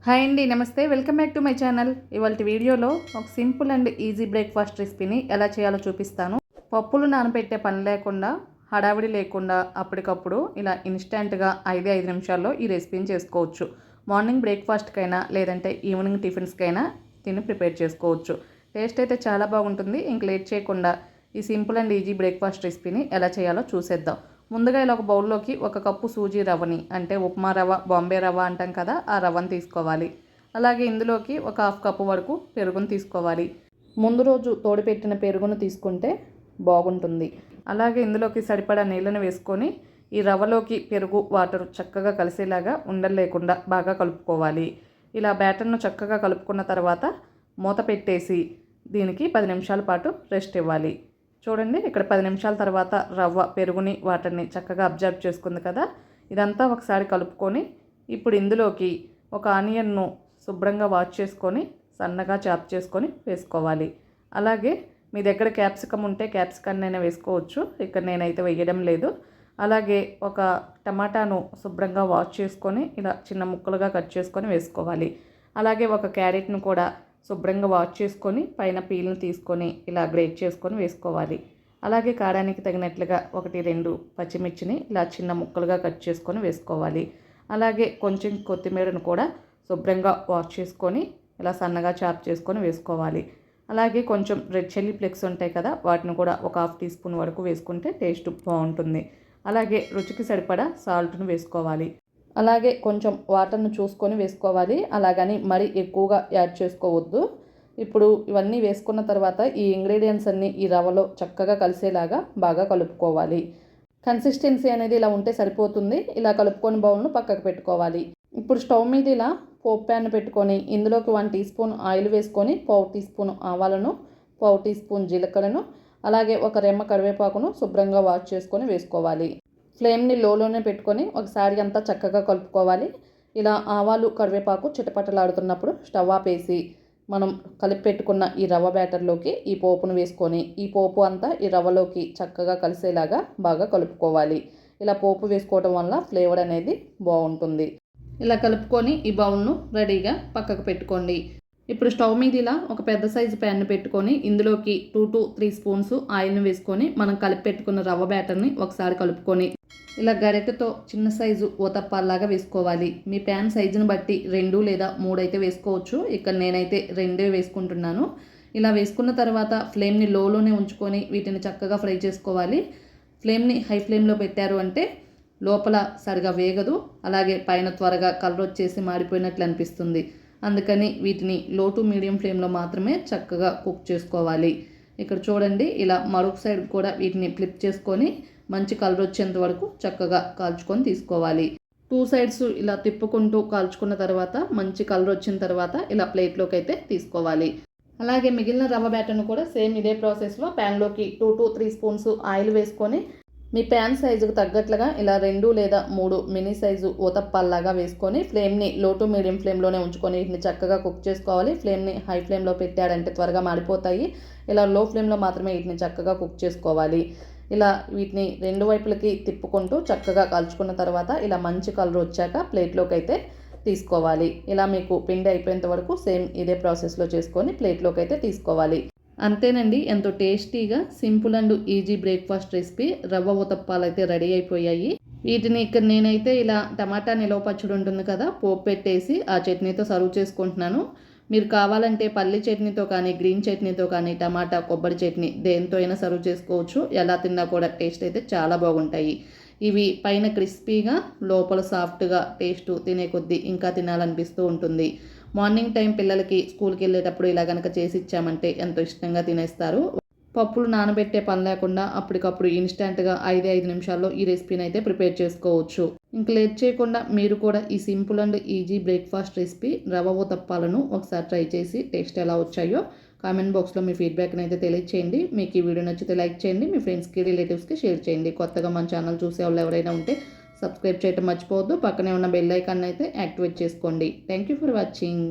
Hi అండి, నమస్తే. Welcome back to my channel. ఇవాళ వీడియోలో ఒక సింపుల్ అండ్ ఈజీ బ్రేక్ఫాస్ట్ రెసిపీని ఎలా చేయాలో చూపిస్తాను. పప్పులు నానబెట్టే పని లేకుండా, హడావిడి లేకుండా అప్పటికప్పుడు ఇలా ఇన్స్టెంట్గా 5 నిమిషాల్లో ఈ రెసిపీని చేసుకోవచ్చు. మార్నింగ్ బ్రేక్ఫాస్ట్కైనా లేదంటే ఈవినింగ్ టిఫిన్స్కైనా దీన్ని ప్రిపేర్ చేసుకోవచ్చు. టేస్ట్ అయితే చాలా బాగుంటుంది. ఇంక లేట్ చేయకుండా ఈ సింపుల్ అండ్ ఈజీ బ్రేక్ఫాస్ట్ రెసిపీని ఎలా చేయాలో చూసేద్దాం. ముందుగా ఇలా ఒక బౌల్లోకి 1 కప్పు సూజీ రవ్వని, అంటే ఉప్మా రవ్వ, బాంబే రవ్వ అంటాం కదా, ఆ రవ్వని తీసుకోవాలి. అలాగే ఇందులోకి ఒక 1/2 కప్పు వరకు పెరుగును తీసుకోవాలి. ముందు రోజు తోడిపెట్టిన పెరుగును తీసుకుంటే బాగుంటుంది. అలాగే ఇందులోకి సరిపడా నీళ్ళని వేసుకొని ఈ రవ్వలోకి పెరుగు వాటర్ చక్కగా కలిసేలాగా ఉండలు లేకుండా బాగా కలుపుకోవాలి. ఇలా బ్యాటర్ను చక్కగా కలుపుకున్న తర్వాత మూత పెట్టేసి దీనికి 10 నిమిషాల పాటు రెస్ట్ ఇవ్వాలి. చూడండి, ఇక్కడ 10 నిమిషాల తర్వాత రవ్వ పెరుగుని వాటర్ని చక్కగా అబ్జర్వ్ చేసుకుంది కదా. ఇదంతా ఒకసారి కలుపుకొని ఇప్పుడు ఇందులోకి ఒక ఆనియన్ను శుభ్రంగా వాష్ చేసుకొని సన్నగా చాప్ చేసుకొని వేసుకోవాలి. అలాగే మీ దగ్గర క్యాప్సికమ్ ఉంటే క్యాప్సికన్నైనా వేసుకోవచ్చు. ఇక్కడ నేనైతే వేయడం లేదు. అలాగే ఒక టమాటాను శుభ్రంగా వాష్ చేసుకొని ఇలా చిన్న ముక్కలుగా కట్ చేసుకొని వేసుకోవాలి. అలాగే ఒక క్యారెట్ను కూడా శుభ్రంగా వాష్ చేసుకొని పైన పీల్ని తీసుకొని ఇలా గ్రేట్ చేసుకొని వేసుకోవాలి. అలాగే కారానికి తగినట్లుగా 1-2 పచ్చిమిర్చిని ఇలా చిన్న ముక్కలుగా కట్ చేసుకొని వేసుకోవాలి. అలాగే కొంచెం కొత్తిమీరను కూడా శుభ్రంగా వాష్ చేసుకొని ఇలా సన్నగా చాప్ చేసుకొని వేసుకోవాలి. అలాగే కొంచెం రెడ్ చిల్లీ ఫ్లేక్స్ ఉంటాయి కదా, వాటిని కూడా ఒక 1/2 టీ స్పూన్ వరకు వేసుకుంటే టేస్ట్ బాగుంటుంది. అలాగే రుచికి సరిపడా సాల్ట్ను వేసుకోవాలి. అలాగే కొంచెం వాటర్ను చూసుకొని వేసుకోవాలి. అలాగని మరీ ఎక్కువగా యాడ్ చేసుకోవద్దు. ఇప్పుడు ఇవన్నీ వేసుకున్న తర్వాత ఈ ఇంగ్రీడియంట్స్ అన్నీ ఈ రవ్వలో చక్కగా కలిసేలాగా బాగా కలుపుకోవాలి. కన్సిస్టెన్సీ అనేది ఇలా ఉంటే సరిపోతుంది. ఇలా కలుపుకొని బౌల్ను పక్కకు పెట్టుకోవాలి. ఇప్పుడు స్టవ్ మీద ఇలా పోప్ ప్యాన్ పెట్టుకొని ఇందులోకి 1 టీ స్పూన్ ఆయిల్ వేసుకొని 1/4 టీ స్పూన్ ఆవాలను, 1/4 టీ స్పూన్ జీలకర్రను, అలాగే ఒక రెమ్మ కరివేపాకును శుభ్రంగా వాష్ చేసుకొని వేసుకోవాలి. ఫ్లేమ్ని లోలోనే పెట్టుకొని ఒకసారి అంతా చక్కగా కలుపుకోవాలి. ఇలా ఆవాలు కరివేపాకు చిటపటలాడుతున్నప్పుడు స్టవ్ ఆపేసి మనం కలిపి పెట్టుకున్న ఈ రవ్వ బ్యాటర్లోకి ఈ పోపును వేసుకొని ఈ పోపు అంతా ఈ రవ్వలోకి చక్కగా కలిసేలాగా బాగా కలుపుకోవాలి. ఇలా పోపు వేసుకోవడం వల్ల ఫ్లేవర్ అనేది బాగుంటుంది. ఇలా కలుపుకొని ఈ బౌల్ను రెడీగా పక్కకు పెట్టుకోండి. ఇప్పుడు స్టవ్ మీద ఇలా ఒక పెద్ద సైజు ప్యాన్ పెట్టుకొని ఇందులోకి 2 to 3 స్పూన్స్ ఆయిల్ని వేసుకొని మనం కలిపి పెట్టుకున్న రవ్వ బ్యాటర్ని ఒకసారి కలుపుకొని ఇలా గరిటెతో చిన్న సైజు ఊతప్పాల్లాగా వేసుకోవాలి. మీ ప్యాన్ సైజుని బట్టి 2 లేదా 3 అయితే వేసుకోవచ్చు. ఇక్కడ నేనైతే 2 వేసుకుంటున్నాను. ఇలా వేసుకున్న తర్వాత ఫ్లేమ్ని లోలోనే ఉంచుకొని వీటిని చక్కగా ఫ్రై చేసుకోవాలి. ఫ్లేమ్ని హై ఫ్లేమ్లో పెట్టారు అంటే లోపల సరిగా వేగదు, అలాగే పైన త్వరగా కలర్ వచ్చేసి మాడిపోయినట్లు అనిపిస్తుంది. అందుకని వీటిని లో టు మీడియం ఫ్లేమ్లో మాత్రమే చక్కగా కుక్ చేసుకోవాలి. ఇక్కడ చూడండి, ఇలా మరొక సైడ్ కూడా వీటిని ఫ్లిప్ చేసుకొని మంచి కలర్ వచ్చేంత వరకు చక్కగా కాల్చుకొని తీసుకోవాలి. 2 సైడ్స్ ఇలా తిప్పుకుంటూ కాల్చుకున్న తర్వాత మంచి కలర్ వచ్చిన తర్వాత ఇలా ప్లేట్లోకి అయితే తీసుకోవాలి. అలాగే మిగిలిన రవ్వ బ్యాటర్ను కూడా సేమ్ ఇదే ప్రాసెస్లో ప్యాన్లోకి 2 to 3 స్పూన్స్ ఆయిల్ వేసుకొని మీ ప్యాన్ సైజుకు తగ్గట్లుగా ఇలా 2 లేదా 3 మినీ సైజు ఊతప్పాల్లాగా వేసుకొని ఫ్లేమ్ని లో టు మీడియం ఫ్లేమ్లోనే ఉంచుకొని వీటిని చక్కగా కుక్ చేసుకోవాలి. ఫ్లేమ్ని హై ఫ్లేమ్లో పెట్టాడంటే త్వరగా మాడిపోతాయి. ఇలా లో ఫ్లేమ్లో మాత్రమే వీటిని చక్కగా కుక్ చేసుకోవాలి. ఇలా వీటిని 2 వైపులకి తిప్పుకుంటూ చక్కగా కాల్చుకున్న తర్వాత ఇలా మంచి కలర్ వచ్చాక ప్లేట్లోకి అయితే తీసుకోవాలి. ఇలా మీకు పిండి అయిపోయేంత వరకు సేమ్ ఇదే ప్రాసెస్లో చేసుకొని ప్లేట్లోకి అయితే తీసుకోవాలి. అంతేనండి, ఎంతో టేస్టీగా simple and easy breakfast recipe రవ్వ ఊతప్పాలు అయితే రెడీ అయిపోయాయి. వీటిని ఇక్కడ నేనైతే ఇలా టమాటా నిలవ పచ్చడి ఉంటుంది కదా, పోపు పెట్టేసి ఆ చట్నీతో సర్వ్ చేసుకుంటున్నాను. మీరు కావాలంటే పల్లి చట్నీతో కానీ, గ్రీన్ చట్నీతో కానీ, టమాటా కొబ్బరి చట్నీ దేంతో అయినా సర్వ్ చేసుకోవచ్చు. ఎలా తిన్నా కూడా టేస్ట్ అయితే చాలా బాగుంటాయి. ఇవి పైన క్రిస్పీగా లోపల సాఫ్ట్గా, టేస్ట్ తినే కొద్దీ ఇంకా తినాలనిపిస్తూ ఉంటుంది. మార్నింగ్ టైం పిల్లలకి స్కూల్కి వెళ్ళేటప్పుడు ఇలా కనుక చేసి ఇచ్చామంటే ఎంతో ఇష్టంగా తినేస్తారు. పప్పులు నానబెట్టే పని లేకుండా అప్పటికప్పుడు ఇన్స్టెంట్గా 5 నిమిషాల్లో ఈ రెసిపీని అయితే ప్రిపేర్ చేసుకోవచ్చు. ఇంక లేట్ చేయకుండా మీరు కూడా ఈ simple and easy breakfast recipe రవ్వ ఊతప్పాలను ఒకసారి ట్రై చేసి టేస్ట్ ఎలా వచ్చాయో కామెంట్ బాక్స్లో మీ ఫీడ్బ్యాక్ని అయితే తెలియచేయండి. మీకు ఈ వీడియో నచ్చితే లైక్ చేయండి, మీ ఫ్రెండ్స్కి రిలేటివ్స్కి షేర్ చేయండి. కొత్తగా మన ఛానల్ చూసే వాళ్ళు ఎవరైనా ఉంటే సబ్స్క్రైబ్ చేయడం మర్చిపోవద్దు. పక్కనే ఉన్న బెల్ ఐకాన్ అయితే యాక్టివేట్ చేసుకోండి. Thank you for watching.